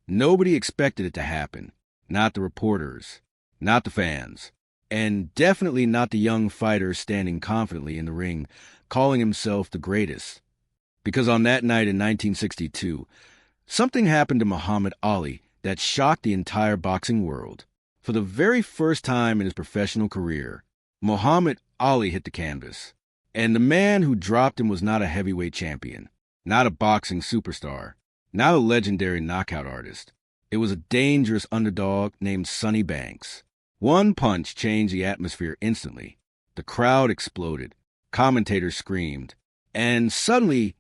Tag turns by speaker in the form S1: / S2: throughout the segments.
S1: Nobody expected it to happen. Not the reporters, not the fans, and definitely not the young fighter standing confidently in the ring, calling himself the greatest. Because on that night in 1962, something happened to Muhammad Ali that shocked the entire boxing world. For the very first time in his professional career, Muhammad Ali hit the canvas. And the man who dropped him was not a heavyweight champion, not a boxing superstar, not a legendary knockout artist. It was a dangerous underdog named Sonny Banks. One punch changed the atmosphere instantly. The crowd exploded. Commentators screamed. And suddenly,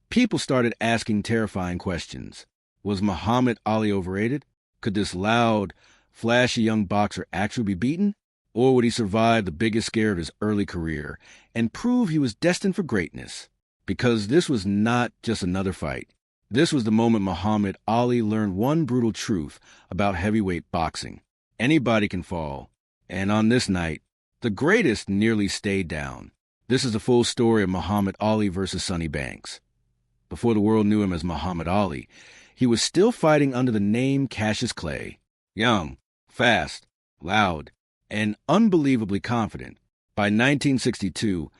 S1: people started asking terrifying questions. Was Muhammad Ali overrated? Could this loud, flashy young boxer actually be beaten? Or would he survive the biggest scare of his early career and prove he was destined for greatness? Because this was not just another fight. This was the moment Muhammad Ali learned one brutal truth about heavyweight boxing. Anybody can fall. And on this night, the greatest nearly stayed down. This is the full story of Muhammad Ali versus Sonny Banks. Before the world knew him as Muhammad Ali, he was still fighting under the name Cassius Clay. Young, fast, loud, and unbelievably confident. By 1962,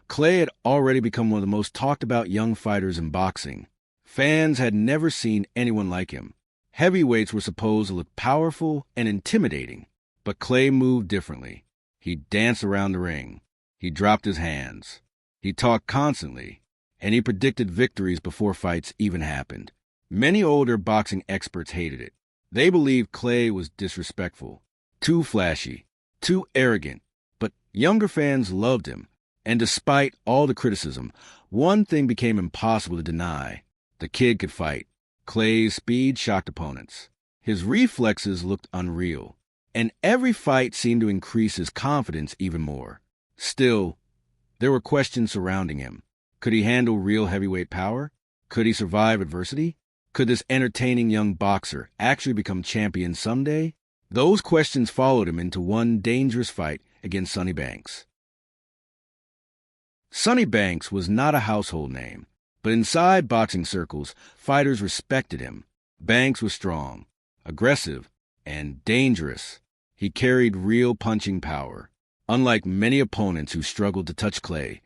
S1: Clay had already become one of the most talked about young fighters in boxing. Fans had never seen anyone like him. Heavyweights were supposed to look powerful and intimidating, but Clay moved differently. He danced around the ring. He dropped his hands. He talked constantly, and he predicted victories before fights even happened. Many older boxing experts hated it. They believed Clay was disrespectful, too flashy, too arrogant, but younger fans loved him. And despite all the criticism, one thing became impossible to deny. The kid could fight. Clay's speed shocked opponents. His reflexes looked unreal. And every fight seemed to increase his confidence even more. Still, there were questions surrounding him. Could he handle real heavyweight power? Could he survive adversity? Could this entertaining young boxer actually become champion someday? Those questions followed him into one dangerous fight against Sonny Banks. Sonny Banks was not a household name, but inside boxing circles, fighters respected him. Banks was strong, aggressive, and dangerous. He carried real punching power. Unlike many opponents who struggled to touch Clay,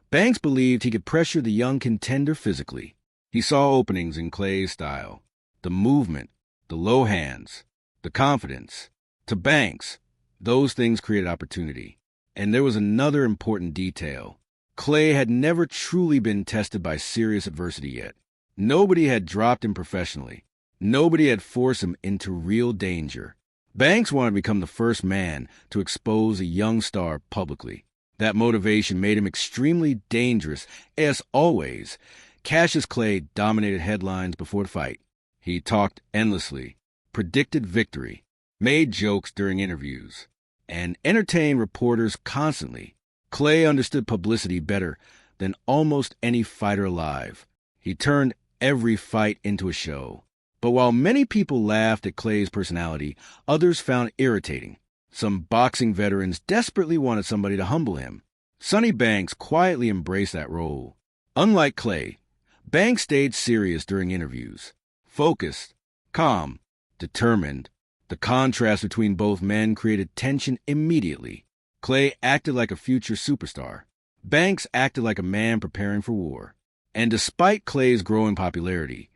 S1: Banks believed he could pressure the young contender physically. He saw openings in Clay's style, the movement, the low hands, the confidence. To Banks, those things created opportunity. And there was another important detail. Clay had never truly been tested by serious adversity yet. Nobody had dropped him professionally. Nobody had forced him into real danger. Banks wanted to become the first man to expose a young star publicly. That motivation made him extremely dangerous. As always, Cassius Clay dominated headlines before the fight. He talked endlessly, predicted victory, made jokes during interviews, and entertained reporters constantly. Clay understood publicity better than almost any fighter alive. He turned every fight into a show. But while many people laughed at Clay's personality, others found it irritating. Some boxing veterans desperately wanted somebody to humble him. Sonny Banks quietly embraced that role. Unlike Clay, Banks stayed serious during interviews, focused, calm, determined. The contrast between both men created tension immediately. Clay acted like a future superstar. Banks acted like a man preparing for war. And despite Clay's growing popularity,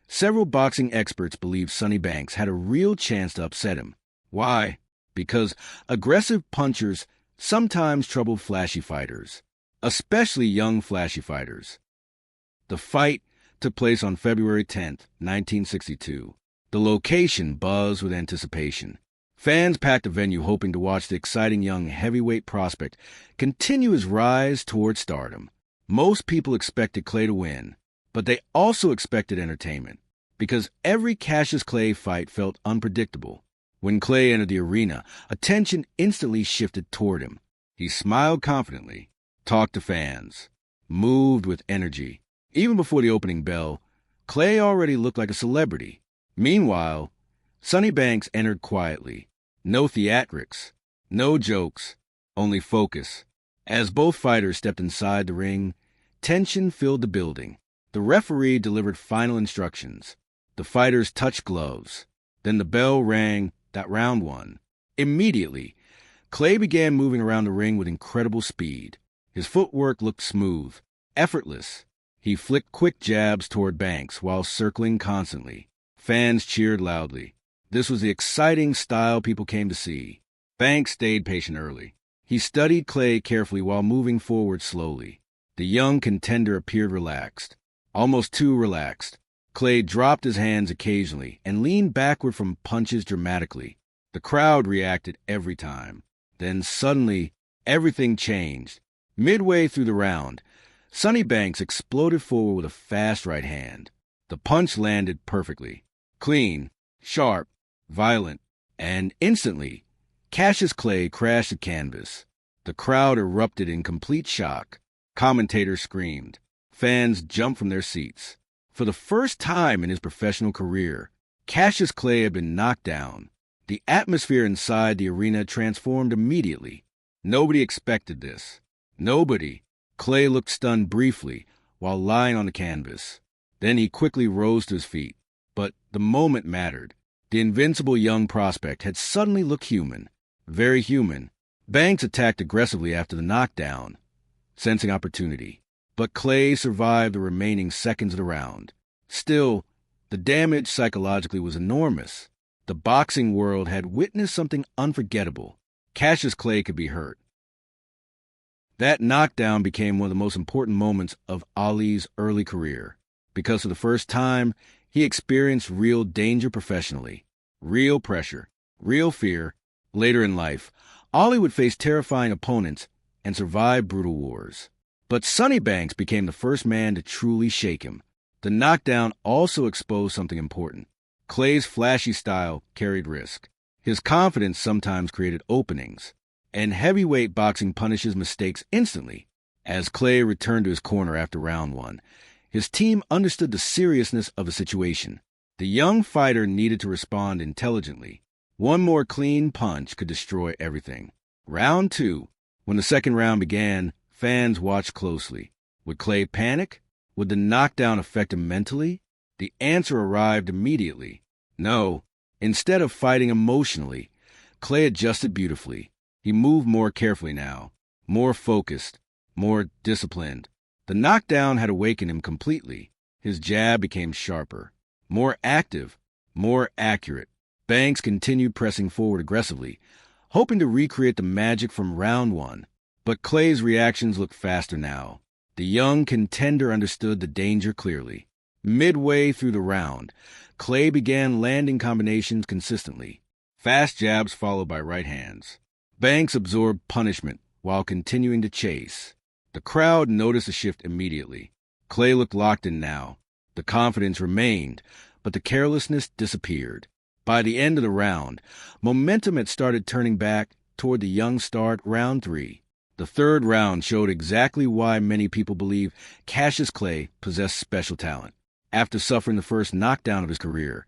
S1: several boxing experts believed Sonny Banks had a real chance to upset him. Why? Because aggressive punchers sometimes troubled flashy fighters, especially young flashy fighters. The fight took place on February 10th, 1962. The location buzzed with anticipation. Fans packed the venue hoping to watch the exciting young heavyweight prospect continue his rise toward stardom. Most people expected Clay to win, but they also expected entertainment, because every Cassius Clay fight felt unpredictable. When Clay entered the arena, attention instantly shifted toward him. He smiled confidently, talked to fans, moved with energy. Even before the opening bell, Clay already looked like a celebrity. Meanwhile, Sonny Banks entered quietly. No theatrics, no jokes, only focus. As both fighters stepped inside the ring, tension filled the building. The referee delivered final instructions. The fighters touched gloves. Then the bell rang that round one. Immediately, Clay began moving around the ring with incredible speed. His footwork looked smooth, effortless. He flicked quick jabs toward Banks while circling constantly. Fans cheered loudly. This was the exciting style people came to see. Banks stayed patient early. He studied Clay carefully while moving forward slowly. The young contender appeared relaxed, almost too relaxed. Clay dropped his hands occasionally and leaned backward from punches dramatically. The crowd reacted every time. Then suddenly, everything changed. Midway through the round, Sonny Banks exploded forward with a fast right hand. The punch landed perfectly. Clean, sharp, violent, and instantly, Cassius Clay crashed the canvas. The crowd erupted in complete shock. Commentators screamed. Fans jumped from their seats. For the first time in his professional career, Cassius Clay had been knocked down. The atmosphere inside the arena transformed immediately. Nobody expected this. Nobody. Clay looked stunned briefly while lying on the canvas. Then he quickly rose to his feet. But the moment mattered. The invincible young prospect had suddenly looked human. Very human. Banks attacked aggressively after the knockdown, sensing opportunity. But Clay survived the remaining seconds of the round. Still, the damage psychologically was enormous. The boxing world had witnessed something unforgettable. Cassius Clay could be hurt. That knockdown became one of the most important moments of Ali's early career, because for the first time, he experienced real danger professionally, real pressure, real fear. Later in life, Ali would face terrifying opponents and survive brutal wars. But Sonny Banks became the first man to truly shake him. The knockdown also exposed something important. Clay's flashy style carried risk. His confidence sometimes created openings, and heavyweight boxing punishes mistakes instantly. As Clay returned to his corner after round one, his team understood the seriousness of the situation. The young fighter needed to respond intelligently. One more clean punch could destroy everything. Round two. When the second round began, fans watched closely. Would Clay panic? Would the knockdown affect him mentally? The answer arrived immediately. No. Instead of fighting emotionally, Clay adjusted beautifully. He moved more carefully now, more focused, more disciplined. The knockdown had awakened him completely. His jab became sharper, more active, more accurate. Banks continued pressing forward aggressively, hoping to recreate the magic from round one. But Clay's reactions looked faster now. The young contender understood the danger clearly. Midway through the round, Clay began landing combinations consistently. Fast jabs followed by right hands. Banks absorbed punishment while continuing to chase. The crowd noticed a shift immediately. Clay looked locked in now. The confidence remained, but the carelessness disappeared. By the end of the round, momentum had started turning back toward the young star at round three. The third round showed exactly why many people believe Cassius Clay possessed special talent. After suffering the first knockdown of his career,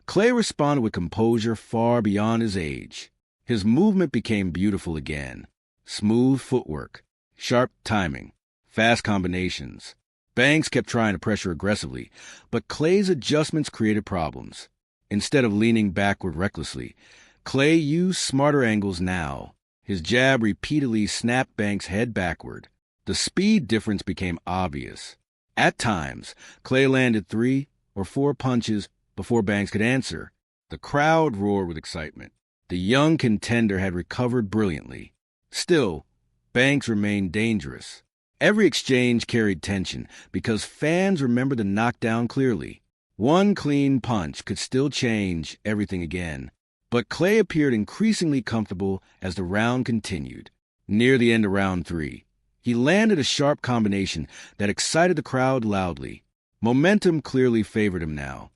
S1: Clay responded with composure far beyond his age. His movement became beautiful again. Smooth footwork, sharp timing, fast combinations. Banks kept trying to pressure aggressively, but Clay's adjustments created problems. Instead of leaning backward recklessly, Clay used smarter angles now. His jab repeatedly snapped Banks' head backward. The speed difference became obvious. At times, Clay landed 3 or 4 punches before Banks could answer. The crowd roared with excitement. The young contender had recovered brilliantly. Still, Banks remained dangerous. Every exchange carried tension because fans remembered the knockdown clearly. One clean punch could still change everything again. But Clay appeared increasingly comfortable as the round continued. Near the end of round 3, he landed a sharp combination that excited the crowd loudly. Momentum clearly favored him now.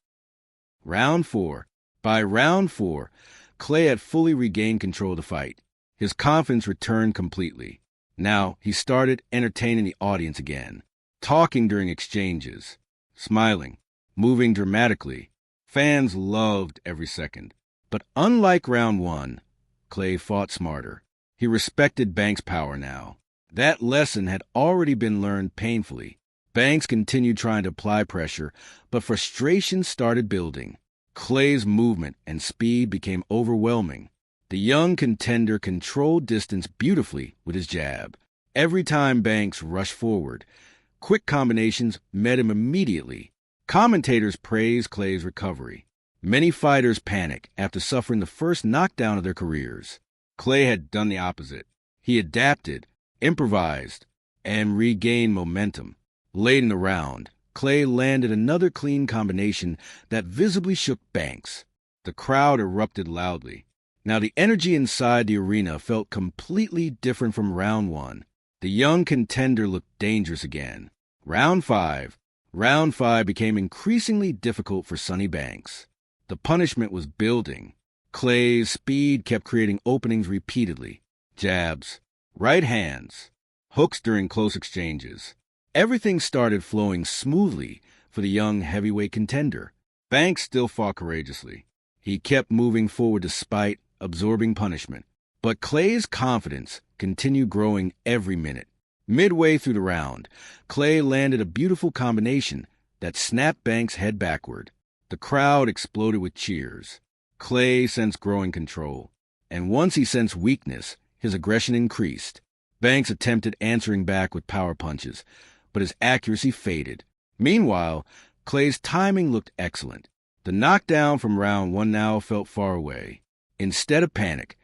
S1: Round 4. By round 4, Clay had fully regained control of the fight. His confidence returned completely. Now he started entertaining the audience again, talking during exchanges, smiling, moving dramatically. Fans loved every second. But unlike round 1, Clay fought smarter. He respected Banks' power now. That lesson had already been learned painfully. Banks continued trying to apply pressure, but frustration started building. Clay's movement and speed became overwhelming. The young contender controlled distance beautifully with his jab. Every time Banks rushed forward, quick combinations met him immediately. Commentators praised Clay's recovery. Many fighters panic after suffering the first knockdown of their careers. Clay had done the opposite. He adapted, improvised, and regained momentum. Late in the round, Clay landed another clean combination that visibly shook Banks. The crowd erupted loudly. Now the energy inside the arena felt completely different from round one. The young contender looked dangerous again. Round five became increasingly difficult for Sonny Banks. The punishment was building. Clay's speed kept creating openings repeatedly. Jabs, right hands, hooks during close exchanges. Everything started flowing smoothly for the young heavyweight contender. Banks still fought courageously. He kept moving forward despite absorbing punishment. But Clay's confidence continued growing every minute. Midway through the round, Clay landed a beautiful combination that snapped Banks' head backward. The crowd exploded with cheers. Clay sensed growing control, and once he sensed weakness, his aggression increased. Banks attempted answering back with power punches, but his accuracy faded. Meanwhile, Clay's timing looked excellent. The knockdown from round one now felt far away. Instead of panic,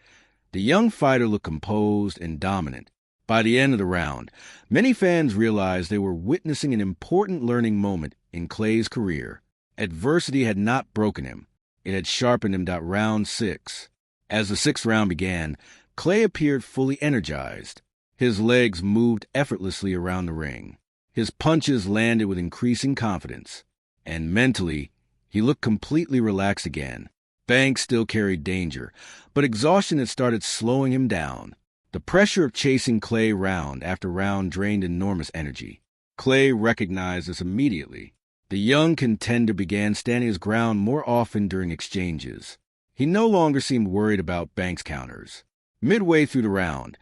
S1: the young fighter looked composed and dominant. By the end of the round, many fans realized they were witnessing an important learning moment in Clay's career. Adversity had not broken him. It had sharpened him. Round 6. As the 6th round began, Clay appeared fully energized. His legs moved effortlessly around the ring. His punches landed with increasing confidence. And mentally, he looked completely relaxed again. Banks still carried danger, but exhaustion had started slowing him down. The pressure of chasing Clay round after round drained enormous energy. Clay recognized this immediately. The young contender began standing his ground more often during exchanges. He no longer seemed worried about Banks' counters. Midway through the round,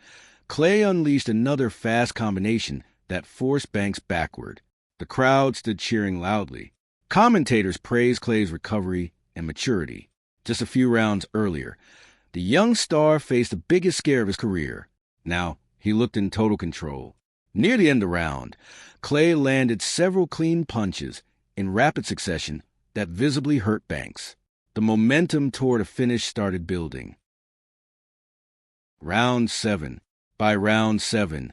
S1: Clay unleashed another fast combination that forced Banks backward. The crowd stood cheering loudly. Commentators praised Clay's recovery and maturity. Just a few rounds earlier, the young star faced the biggest scare of his career. Now, he looked in total control. Near the end of the round, Clay landed several clean punches in rapid succession that visibly hurt Banks. The momentum toward a finish started building. Round 7. By round 7,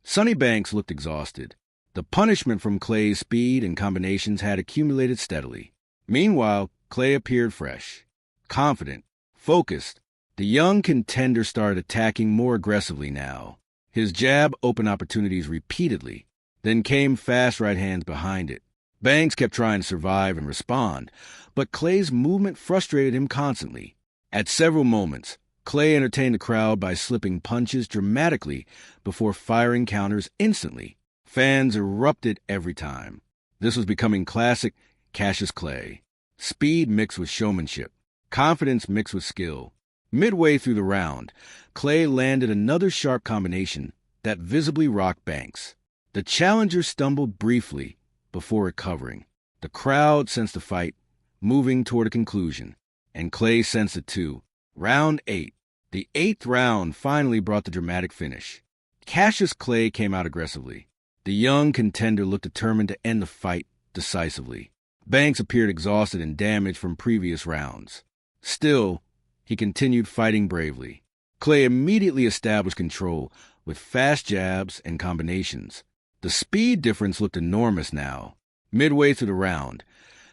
S1: Sonny Banks looked exhausted. The punishment from Clay's speed and combinations had accumulated steadily. Meanwhile, Clay appeared fresh, confident, focused. The young contender started attacking more aggressively now. His jab opened opportunities repeatedly. Then came fast right hands behind it. Banks kept trying to survive and respond, but Clay's movement frustrated him constantly. At several moments, Clay entertained the crowd by slipping punches dramatically before firing counters instantly. Fans erupted every time. This was becoming classic Cassius Clay. Speed mixed with showmanship. Confidence mixed with skill. Midway through the round, Clay landed another sharp combination that visibly rocked Banks. The challenger stumbled briefly before recovering. The crowd sensed the fight moving toward a conclusion, and Clay sensed it too. Round 8. The 8th round finally brought the dramatic finish. Cassius Clay came out aggressively. The young contender looked determined to end the fight decisively. Banks appeared exhausted and damaged from previous rounds. Still, he continued fighting bravely. Clay immediately established control with fast jabs and combinations. The speed difference looked enormous now. Midway through the round,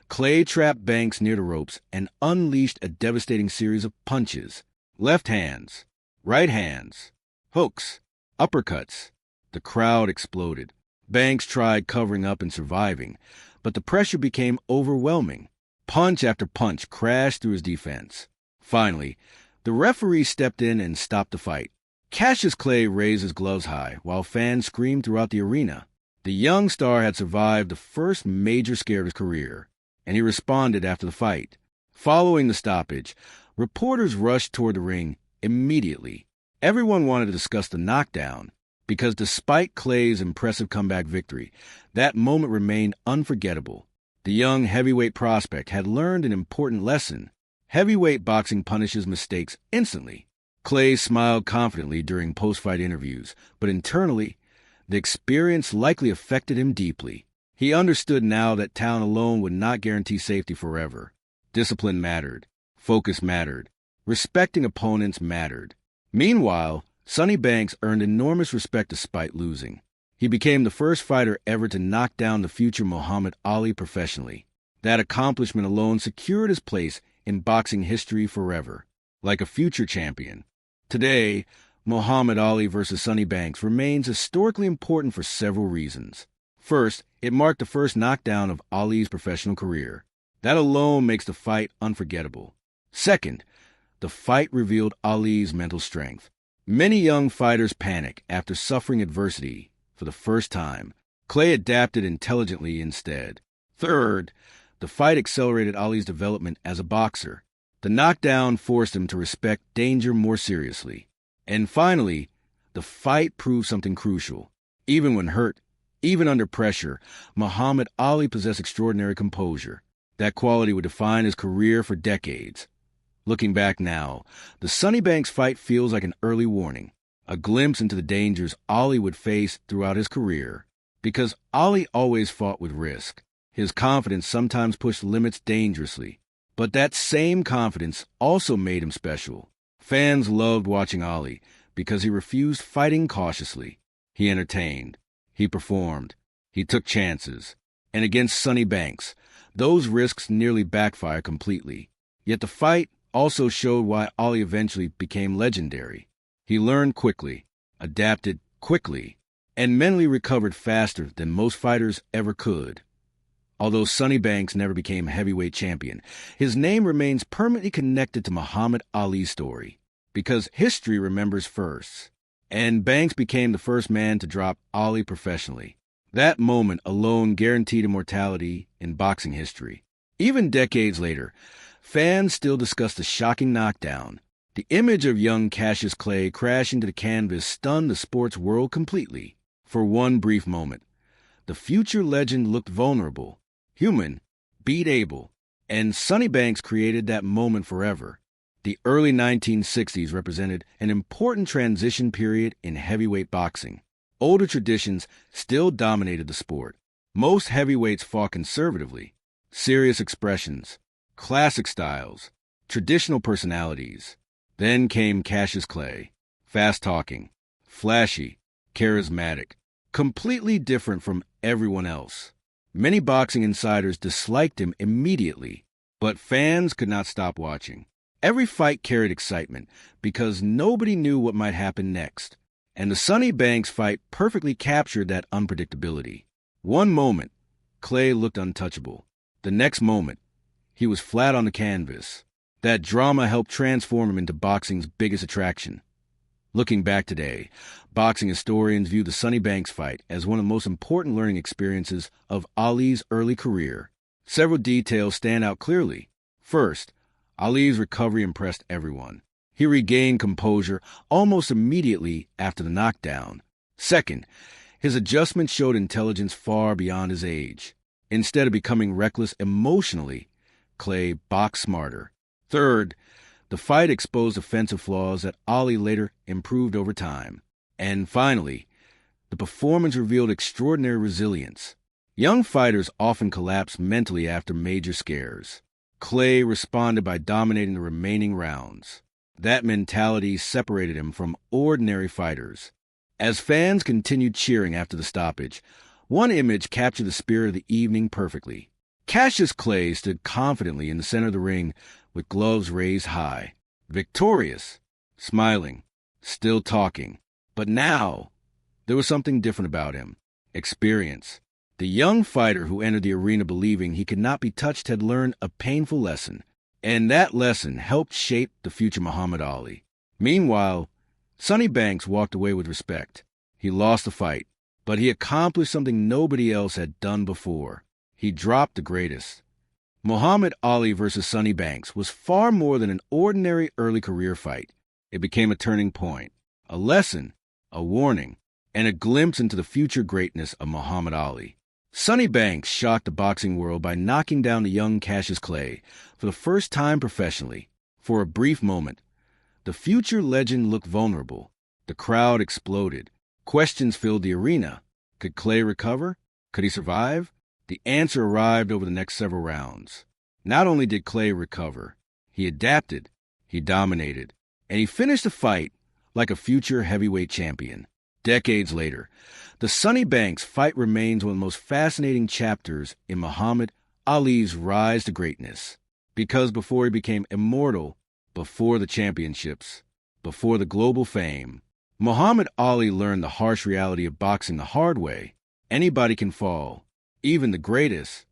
S1: Clay trapped Banks near the ropes and unleashed a devastating series of punches. Left hands, right hands, hooks, uppercuts. The crowd exploded. Banks tried covering up and surviving, but the pressure became overwhelming. Punch after punch crashed through his defense. Finally, the referee stepped in and stopped the fight. Cassius Clay raised his gloves high while fans screamed throughout the arena. The young star had survived the first major scare of his career, and he responded after the fight. Following the stoppage, reporters rushed toward the ring immediately. Everyone wanted to discuss the knockdown. because despite Clay's impressive comeback victory, that moment remained unforgettable. The young heavyweight prospect had learned an important lesson. Heavyweight boxing punishes mistakes instantly. Clay smiled confidently during post-fight interviews, but internally, the experience likely affected him deeply. He understood now that talent alone would not guarantee safety forever. Discipline mattered. Focus mattered. Respecting opponents mattered. Meanwhile, Sonny Banks earned enormous respect despite losing. He became the first fighter ever to knock down the future Muhammad Ali professionally. That accomplishment alone secured his place in boxing history forever, like a future champion. Today, Muhammad Ali versus Sonny Banks remains historically important for several reasons. First, it marked the first knockdown of Ali's professional career. That alone makes the fight unforgettable. Second, the fight revealed Ali's mental strength. Many young fighters panic after suffering adversity for the first time. Clay adapted intelligently instead. Third, the fight accelerated Ali's development as a boxer. The knockdown forced him to respect danger more seriously. And finally, the fight proved something crucial. Even when hurt, even under pressure, Muhammad Ali possessed extraordinary composure. That quality would define his career for decades. Looking back now, the Sonny Banks fight feels like an early warning, a glimpse into the dangers Ali would face throughout his career. Because Ali always fought with risk, his confidence sometimes pushed limits dangerously. But that same confidence also made him special. Fans loved watching Ali because he refused fighting cautiously. He entertained. He performed. He took chances. And against Sonny Banks, those risks nearly backfired completely. Yet the fight also showed why Ali eventually became legendary. He learned quickly, adapted quickly, and mentally recovered faster than most fighters ever could. Although Sonny Banks never became heavyweight champion, his name remains permanently connected to Muhammad Ali's story, because history remembers firsts. And Banks became the first man to drop Ali professionally. That moment alone guaranteed immortality in boxing history. Even decades later, fans still discuss the shocking knockdown. The image of young Cassius Clay crashing to the canvas stunned the sports world completely. For one brief moment, the future legend looked vulnerable, human, beat able, and Sonny Banks created that moment forever. The early 1960s represented an important transition period in heavyweight boxing. Older traditions still dominated the sport. Most heavyweights fought conservatively. Serious expressions, classic styles, traditional personalities. Then came Cassius Clay, fast-talking, flashy, charismatic, completely different from everyone else. Many boxing insiders disliked him immediately, but fans could not stop watching. Every fight carried excitement because nobody knew what might happen next, and the Sonny Banks fight perfectly captured that unpredictability. One moment, Clay looked untouchable. The next moment, he was flat on the canvas. That drama helped transform him into boxing's biggest attraction. Looking back today, boxing historians view the Sonny Banks fight as one of the most important learning experiences of Ali's early career. Several details stand out clearly. First, Ali's recovery impressed everyone. He regained composure almost immediately after the knockdown. Second, his adjustment showed intelligence far beyond his age. Instead of becoming reckless emotionally, Clay boxed smarter. Third, the fight exposed offensive flaws that Ali later improved over time. And finally, the performance revealed extraordinary resilience. Young fighters often collapse mentally after major scares. Clay responded by dominating the remaining rounds. That mentality separated him from ordinary fighters. As fans continued cheering after the stoppage, one image captured the spirit of the evening perfectly. Cassius Clay stood confidently in the center of the ring with gloves raised high, victorious, smiling, still talking. But now, there was something different about him. Experience. The young fighter who entered the arena believing he could not be touched had learned a painful lesson, and that lesson helped shape the future Muhammad Ali. Meanwhile, Sonny Banks walked away with respect. He lost the fight, but he accomplished something nobody else had done before. He dropped the greatest. Muhammad Ali versus Sonny Banks was far more than an ordinary early career fight. It became a turning point, a lesson, a warning. and a glimpse into the future greatness of Muhammad Ali. Sonny Banks shocked the boxing world by knocking down the young Cassius Clay for the first time professionally. For a brief moment, the future legend looked vulnerable. The crowd exploded. Questions filled the arena. Could Clay recover? Could he survive? The answer arrived over the next several rounds. Not only did Clay recover, he adapted, he dominated, and he finished the fight like a future heavyweight champion. Decades later, the Sonny Banks fight remains one of the most fascinating chapters in Muhammad Ali's rise to greatness. Because before he became immortal, before the championships, before the global fame, Muhammad Ali learned the harsh reality of boxing the hard way. Anybody can fall, even the greatest.